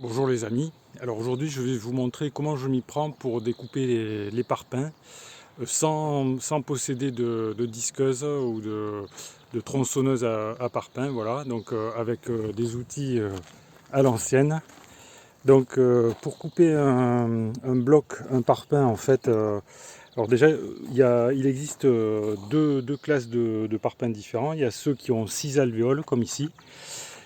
Bonjour les amis, alors aujourd'hui je vais vous montrer comment je m'y prends pour découper les parpaings sans posséder de disqueuse ou de tronçonneuse à parpaing, voilà, donc avec des outils à l'ancienne. Donc pour couper un parpaing en fait, alors déjà il existe deux classes de parpaings différents. Il y a ceux qui ont 6 alvéoles comme ici.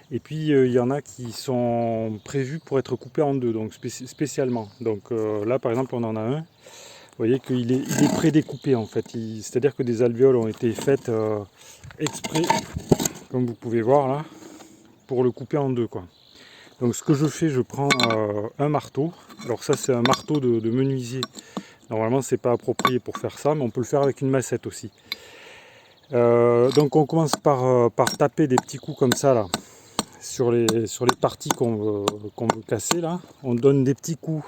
Et puis il y en a qui sont prévus pour être coupés en deux, donc spécialement. Donc là par exemple on en a un, vous voyez qu'il est pré-découpé en fait. C'est-à-dire que des alvéoles ont été faites exprès, comme vous pouvez voir là, pour le couper en deux quoi. Donc ce que je fais, je prends un marteau. Alors ça c'est un marteau de menuisier. Normalement c'est pas approprié pour faire ça, mais on peut le faire avec une massette aussi. Donc on commence par taper des petits coups comme ça là. Sur les parties qu'on veut casser là. On donne des petits coups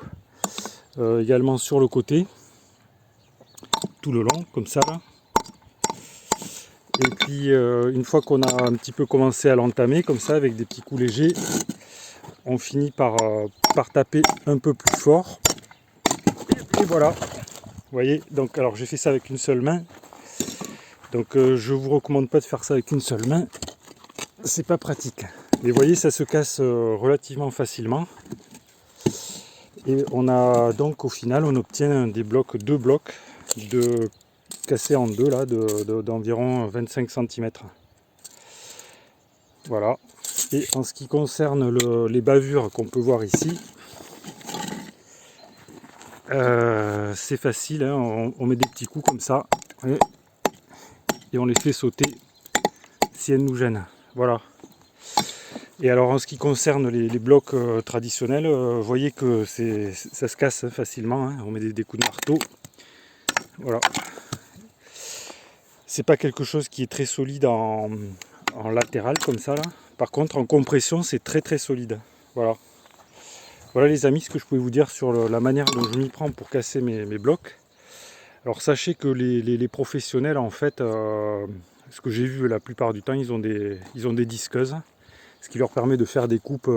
également sur le côté, tout le long, comme ça là. Et puis une fois qu'on a un petit peu commencé à l'entamer, comme ça, avec des petits coups légers, on finit par taper un peu plus fort. Et voilà. Vous voyez, donc alors j'ai fait ça avec une seule main. Donc je vous recommande pas de faire ça avec une seule main. C'est pas pratique. Mais vous voyez, ça se casse relativement facilement. Et on a donc au final, on obtient deux blocs cassés en deux là, d'environ 25 cm. Voilà. Et en ce qui concerne les bavures qu'on peut voir ici, c'est facile, hein, on met des petits coups comme ça et on les fait sauter si elles nous gênent. Voilà. Et alors en ce qui concerne les blocs traditionnels, vous voyez que ça se casse facilement, hein. On met des coups de marteau. Voilà. C'est pas quelque chose qui est très solide en latéral comme ça là. Par contre en compression c'est très solide. Voilà. Voilà les amis ce que je pouvais vous dire sur la manière dont je m'y prends pour casser mes blocs. Alors sachez que les professionnels en fait, ce que j'ai vu la plupart du temps, ils ont des disqueuses. Ce qui leur permet de faire des coupes,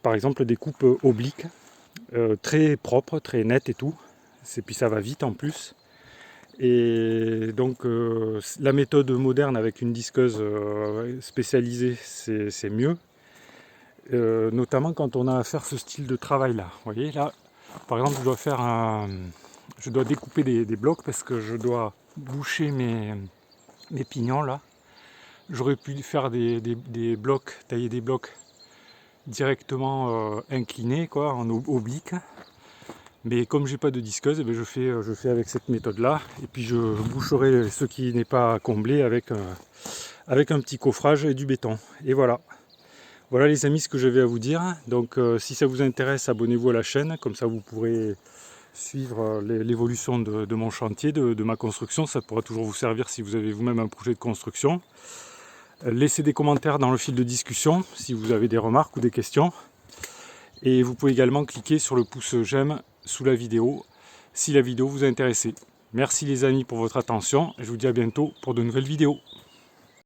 par exemple des coupes obliques, très propres, très nettes et tout. Et puis ça va vite en plus. Et donc la méthode moderne avec une disqueuse spécialisée, c'est mieux. Notamment quand on a à faire ce style de travail là. Vous voyez là, par exemple je dois découper des blocs parce que je dois boucher mes pignons là. J'aurais pu faire des blocs, tailler des blocs directement inclinés, quoi, en oblique. Mais comme j'ai pas de disqueuse, eh bien je fais avec cette méthode là. Et puis je boucherai ce qui n'est pas comblé avec un petit coffrage et du béton. Et voilà. Voilà les amis ce que j'avais à vous dire. Donc si ça vous intéresse, abonnez-vous à la chaîne. Comme ça vous pourrez suivre l'évolution de mon chantier, de ma construction. Ça pourra toujours vous servir si vous avez vous-même un projet de construction. Laissez des commentaires dans le fil de discussion si vous avez des remarques ou des questions. Et vous pouvez également cliquer sur le pouce j'aime sous la vidéo si la vidéo vous a intéressé. Merci les amis pour votre attention et je vous dis à bientôt pour de nouvelles vidéos.